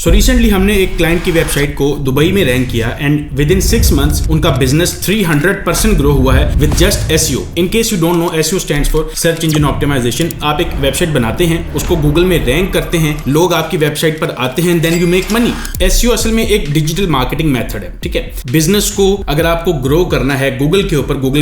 So recently हमने एक client की वेबसाइट को दुबई में रैंक किया एंड विद इन 6 months उनका बिजनेस 300% ग्रो हुआ है with just SEO. In case you don't know, SEO stands for search engine optimization. आप एक वेबसाइट बनाते हैं, उसको गूगल में रैंक करते हैं, लोग आपकी वेबसाइट पर आते हैं, then you make money. SEO असल में एक डिजिटल मार्केटिंग मेथड है, ठीक है। बिजनेस को अगर आपको ग्रो करना है गूगल के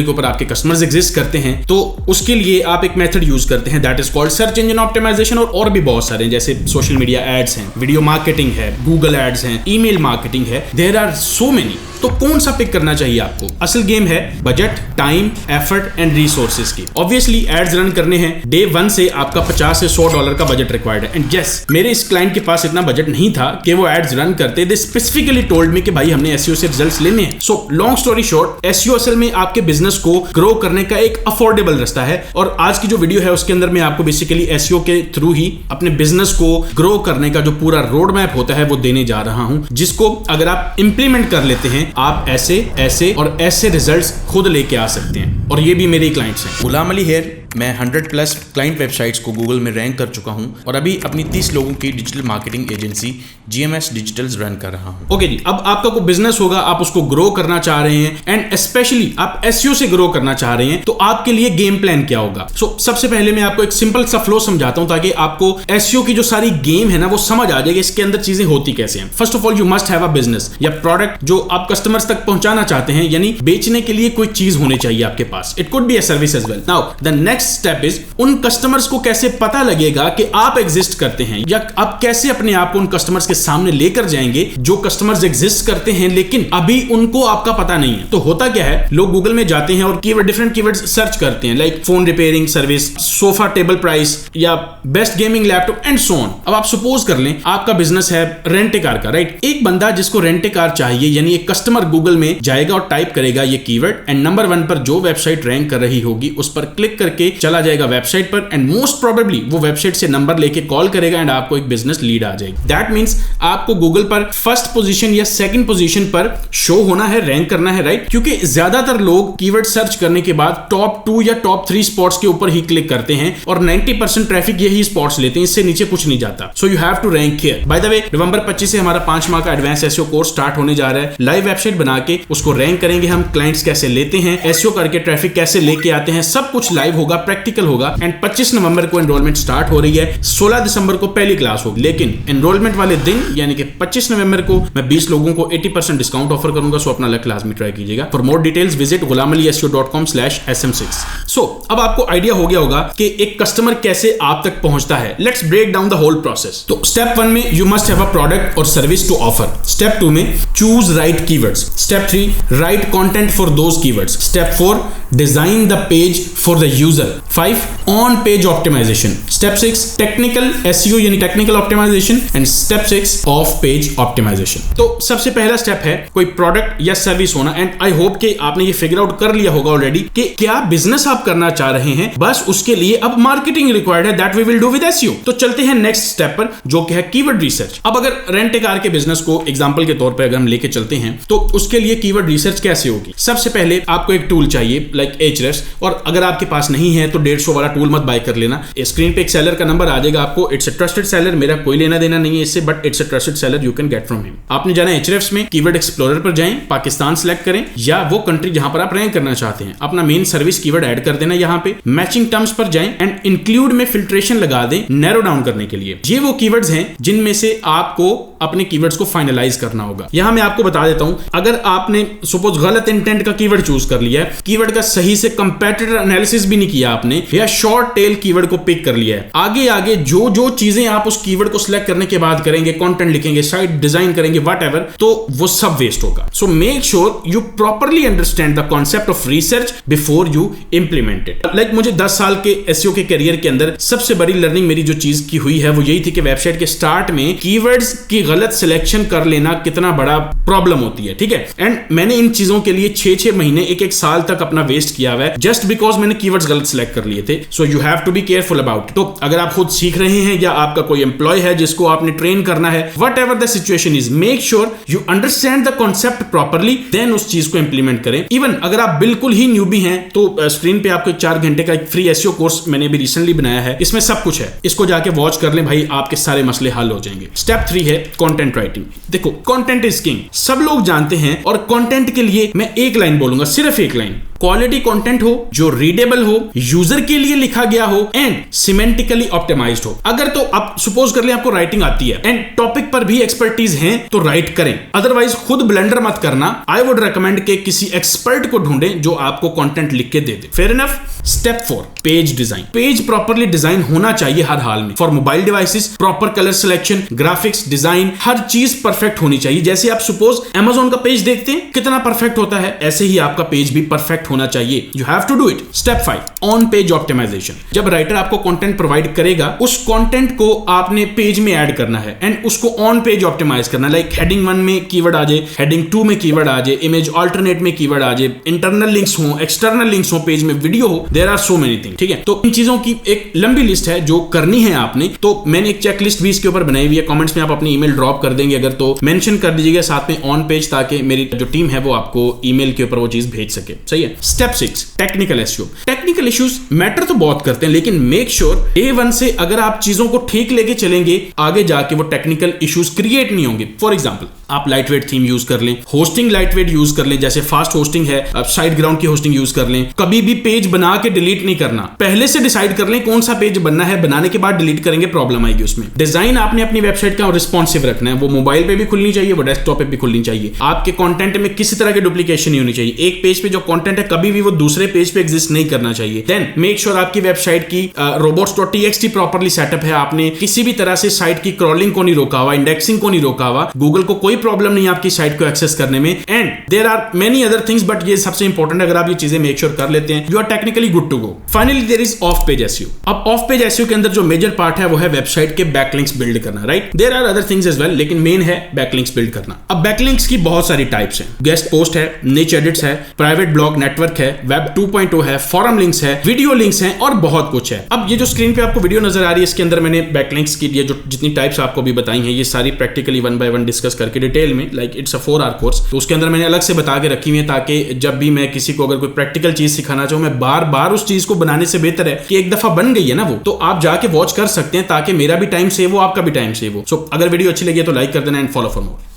ऊपर आपके कस्टमर्स एग्जिस्ट करते हैं, तो उसके लिए आप एक मेथड यूज करते हैं that is called search engine optimization. और भी बहुत सारे, जैसे सोशल मीडिया एड्स हैं, वीडियो मार्केटिंग है, गूगल एड्स हैं, ईमेल मार्केटिंग है, देयर आर सो मेनी। तो कौन सा पिक करना चाहिए आपको? असल गेम है budget, time, effort and resources की। ऑब्वियसली एड्स रन करने हैं, डे 1 से आपका $50 से $100 का बजट रिक्वायर्ड है। एंड यस, मेरे इस क्लाइंट के पास इतना बजट नहीं था कि वो एड्स रन करते। दे स्पेसिफिकली टोल्ड मी कि भाई हमने एसईओ से रिजल्ट्स लेने हैं। So long story short, SEO असल में आपके बिजनेस को ग्रो करने का एक अफोर्डेबल रास्ता है। और आज की जो वीडियो है उसके अंदर मैं आपको बेसिकली एसईओ के थ्रू ही अपने बिजनेस को ग्रो करने का जो पूरा रोड मैप होता है वो देने जा रहा हूं, जिसको अगर आप इंप्लीमेंट कर लेते हैं, आप ऐसे और ऐसे रिजल्ट्स खुद लेके आ सकते हैं। और ये भी मेरे क्लाइंट्स हैं। गुलाम अली हेयर, मैं 100+ क्लाइंट वेबसाइट्स को गूगल में रैंक कर चुका हूं और अभी अपनी 30 लोगों की digital marketing agency GMS digitals run कर रहा हूं। ओके जी, अब आपका कोई बिजनेस होगा, आप उसको ग्रो करना चाह रहे हैं एंड स्पेशली आप एसईओ से ग्रो करना चाह रहे हैं, तो आपके लिए गेम प्लान क्या होगा? सबसे पहले मैं आपको एक सिंपल सा फ्लो समझाता हूं ताकि आपको एसईओ की जो सारी गेम है ना वो समझ आ जाएगी, इसके अंदर चीजें होती कैसे हैं। First of all, you must have a business या प्रोडक्ट जो आप कस्टमर्स तक पहुंचाना चाहते हैं, यानी बेचने के लिए कोई चीज होनी चाहिए आपके पास। It could be a service as well. Now the next step is, उन कस्टमर्स को कैसे पता लगेगा कि आप एग्जिस्ट करते हैं, या आप कैसे अपने आप को उन कस्टमर्स के सामने लेकर जाएंगे जो कस्टमर्स एग्जिस्ट करते हैं लेकिन अभी उनको आपका पता नहीं है। तो होता क्या है, लोग गूगल में जाते हैं और कीवर्ड, डिफरेंट कीवर्ड्स सर्च करते हैं, like phone repairing service, sofa table price या best gaming laptop and so on. अब आप सपोज कर लें आपका बिजनेस है रेंट ए कार का, राइट। एक बंदा जिसको रेंट ए कार चाहिए, यानी एक कस्टमर गूगल में जाएगा और टाइप करेगा ये कीवर्ड एंड नंबर 1 पर जो वेबसाइट रैंक कर रही होगी उस पर क्लिक करके चला जाएगा वेबसाइट पर एंड मोस्ट प्रोबेबली वो वेबसाइट से नंबर लेके कॉल करेगा एंड आपको एक बिजनेस लीड आ जाएगी। दैट मींस आपको गूगल पर फर्स्ट पोजीशन या सेकंड पोजीशन पर शो होना है, रैंक करना है, राइट। क्योंकि ज्यादातर लोग कीवर्ड सर्च करने के बाद टॉप 2 या टॉप 3 स्पॉट्स के ऊपर ही क्लिक करते हैं और 90% ट्रैफिक यही स्पॉट्स लेते हैं, इससे नीचे कुछ नहीं जाता। So you have to rank here. By the way, नवंबर 25 से हमारा 5 माह का एडवांस एसईओ कोर्स स्टार्ट होने जा रहा है। लाइव वेबसाइट बना के उसको रैंक करेंगे हम, क्लाइंट्स कैसे लेते हैं, एसईओ करके ट्रैफिक कैसे लेके आते हैं, सब कुछ लाइव होगा, प्रैक्टिकल होगा। एंड 25 नवंबर को एनरोलमेंट स्टार्ट हो रही है, 16 दिसंबर को पहली क्लास होगी। लेकिन एनरोलमेंट वाले दिन यानी कि 25 नवंबर को मैं 20 लोगों को 80% डिस्काउंट ऑफर करूंगा। सो अपना लक लाजमी ट्राई कीजिएगा। For more details visit gulamaliySEO.com/SM6। सो अब आपको आइडिया हो गया होगा कि एक कस्टमर कैसे आप तक पहुंचता है। Let's break down the whole process. तो स्टेप 1 में you must have a product और सर्विस टू ऑफर। स्टेप 2 में choose right keywords. Step 3 write content for those keywords. Step 4 design the page for the user. 5 on page optimization. Step 6 technical SEO यानी technical optimization and step 6 off page optimization. तो सबसे पहला step है कोई product या service होना। And I hope कि आपने ये फिगर आउट कर लिया होगा ऑलरेडी कि क्या बिजनेस आप करना चाह रहे हैं, बस उसके लिए अब मार्केटिंग रिक्वायर्ड है, that we will do with SEO. तो चलते हैं नेक्स्ट स्टेप पर, जो कि है कीवर्ड रिसर्च। अब अगर रेंट ए कार के बिजनेस को एग्जांपल के तौर पे अगर हम लेके चलते हैं तो उसके लिए कीवर्ड रिसर्च कैसे होगी? सबसे पहले आपको एक टूल चाहिए लाइक Ahrefs, और अगर आपके पास नहीं है तो 150 वाला टूल मत बाय कर लेना। स्क्रीन पे एक सेलर का नंबर आ जाएगा आपको। इट्स अ ट्रस्टेड सेलर, मेरा कोई लेना देना नहीं है इससे, but it's a trusted seller, you can get from him. आपने जाना Ahrefs में, कीवर्ड एक्सप्लोरर पर जाएं, पाकिस्तान सेलेक्ट करें या वो कंट्री जहां पर आप रैंक करना चाहते हैं, अपना मेन सर्विस कीवर्ड ऐड कर देना। यहां पे मैचिंग टर्म्स पर जाएं एंड इंक्लूड में फिल्ट्रेशन लगा दें नैरो डाउन करने के लिए। ये वो कीवर्ड्स हैं जिनमें से आपको अपने कीवर्ड्स को फाइनलाइज करना होगा। यहां मैं आपको बता देता हूं, अगर आपने सपोज गलत इंटेंट का कीवर्ड चूज कर लिया है, कीवर्ड का सही से कंपैटिटर एनालिसिस भी नहीं किया आपने, या शॉर्ट टेल कीवर्ड को पिक कर लिया है, आगे जो जो चीजें आप उस कीवर्ड को सिलेक्ट करने के बाद करेंगे, कंटेंट लिखेंगे, साइट डिजाइन करेंगे, व्हाटएवर, तो वो सब वेस्ट होगा। So make sure you properly understand the concept of research before you implement it. Like मुझे 10 साल के एसईओ के करियर के अंदर सबसे बड़ी लर्निंग मेरी जो चीज की हुई है वो यही थी कि वेबसाइट के स्टार्ट में कीवर्ड्स की गलत सिलेक्शन कर लेना कितना बड़ा प्रॉब्लम होती है, ठीक है। एंड मैंने इन चीजों के लिए 6 महीने 1 साल तक अपना वेस्ट किया हुआ है, जस्ट बिकॉज मैंने कीवर्ड्स गलत सिलेक्ट कर लिए थे, so you have to be careful about. तो अगर आप खुद सीख रहे हैं या आपका कोई एम्प्लॉय है जिसको आपने ट्रेन करना है, whatever the situation is, make sure you understand the concept properly, then उस चीज को इंप्लीमेंट करें। इवन अगर आप बिल्कुल ही न्यूबी हैं तो स्क्रीन पे आपको 4 घंटे का एक फ्री एसईओ कोर्स मैंने भी रिसेंटली बनाया है, इसमें सब कुछ है, इसको जाके वॉच कर लें भाई, आपके सारे मसले हल हो जाएंगे। स्टेप 3 है कंटेंट राइटिंग। देखो कंटेंट इज किंग, सब लोग जानते हैं, और कंटेंट के लिए मैं एक लाइन बोलूंगा, सिर्फ एक लाइन, क्वालिटी कंटेंट हो जो रीडेबल हो, यूजर के लिए लिखा गया हो एंड सिमेंटिकली ऑप्टिमाइज्ड हो। अगर तो आप सपोज कर ले आपको राइटिंग आती है एंड टॉपिक पर भी एक्सपर्टीज है तो राइट करें, अदरवाइज खुद ब्लेंडर मत करना। आई वुड रेकमेंड के किसी एक्सपर्ट को ढूंढें जो आपको कंटेंट लिख के दे दे। Fair enough. Step 4 page design. Page properly design होना चाहिए हर हाल में। For mobile devices proper colour selection, graphics, design, हर चीज परफेक्ट होनी चाहिए। जैसे आप सपोज Amazon का पेज देखते हैं कितना परफेक्ट होता है, ऐसे ही आपका पेज भी परफेक्ट होना चाहिए। You have to do it. Step 5 on page optimization. जब राइटर आपको कंटेंट प्रोवाइड करेगा, उस कंटेंट को आपने पेज में ऐड करना है एंड उसको ऑन पेज ऑप्टिमाइज करना है। लाइक हेडिंग 1 में कीवर्ड आ जाए, हेडिंग 2 में कीवर्ड आ जाए, इमेज ऑल्टरनेट में कीवर्ड आ जाए, इंटरनल लिंक्स हो, एक्सटर्नल लिंक्स हो, पेज में वीडियो हो, there are so many thing. ठीक है, तो इन चीजों की एक लंबी लिस्ट है जो करनी है आपने। तो मैंने एक चेकलिस्ट भी इसके ऊपर बनाई हुई है, कमेंट्स में आप अपनी ईमेल ड्रॉप कर देंगे अगर, तो मेंशन कर दीजिएगा साथ में ऑन पेज, ताकि मेरी जो टीम है वो आपको ईमेल के ऊपर वो चीज भेज सके। सही है। Step 6 technical SEO. Technical issues matter तो बहुत करते हैं, लेकिन मेक श्योर डे 1 से अगर आप चीजों को ठीक लेके चलेंगे, आगे जाके वो टेक्निकल इश्यूज क्रिएट नहीं होंगे। फॉर एग्जांपल आप लाइटवेट थीम यूज कर लें, होस्टिंग लाइटवेट यूज कर लें, जैसे फास्ट होस्टिंग है, आप साइड ग्राउंड की होस्टिंग यूज कर लें। कभी भी पेज बना के डिलीट नहीं करना, पहले से डिसाइड कर लें कौन सा पेज बनना है, बनाने के बाद डिलीट करेंगे प्रॉब्लम आएगी उसमें। डिजाइन आपने अपनी वेबसाइट का रिस्पॉन्सिव रखना है, वो मोबाइल पे भी खुलनी चाहिए, वो डेस्कटॉप पे भी खुलनी चाहिए। आपके कंटेंट में किसी तरह की डुप्लीकेशन नहीं होनी चाहिए। एक पेज पे जो कंटेंट है कभी भी वो दूसरे पेज पे एग्जिस्ट नहीं करना चाहिए। देन मेक श्योर आपकी वेबसाइट की robots.txt प्रॉपर्ली सेटअप है, आपने किसी भी तरह से साइट की क्रॉलिंग को नहीं रोका हुआ, इंडेक्सिंग को नहीं रोका हुआ, गूगल को कोई प्रॉब्लम नहीं आपकी साइट को एक्सेस करने में। And there are many other things, but ये सबसे इंपॉर्टेंट है, अगर आप ये चीजें मेक श्योर कर लेते हैं, you are technically good to go. Finally there is off page SEO. अब ऑफ पेज एसईओ के अंदर जो मेजर पार्ट है वो है वेबसाइट के बैकलिंक्स बिल्ड करना, right. There are other things as well, लेकिन मेन है बैकलिंक्स बिल्ड करना। अब बैकलिंक्स की बहुत सारी टाइप्स हैं, गेस्ट पोस्ट है, निच एडिट्स है, प्राइवेट ब्लॉग नेटवर्क है, वेब 2.0 है, फॉरम लिंक्स है, वीडियो लिंक्स हैं और बहुत कुछ है। अब ये जो स्क्रीन पे आपको वीडियो नजर आ रही है, इसके अंदर मैंने बैकलिंक्स की जो जितनी टाइप्स आपको भी बताई हैं, ये सारी प्रैक्टिकली 1 by 1 डिस्कस करके डिटेल में, like it's a 4 hour course, तो उसके अंदर मैंने अलग से बता के रखी हुई है, ताकि जब भी मैं किसी को अगर कोई प्रैक्टिकल चीज सिखाना चाहूँ, मैं बार बार उस चीज को बनाने से बेहतर है कि एक दफा बन गई है ना वो, तो आप जाके वॉच कर सकते हैं, ताकि मेरा भी टाइम सेव हो, आपका भी टाइम सेव हो। सो अगर वीडियो अच्छी लगी है तो लाइक कर देना एंड फॉलो फॉर मोर।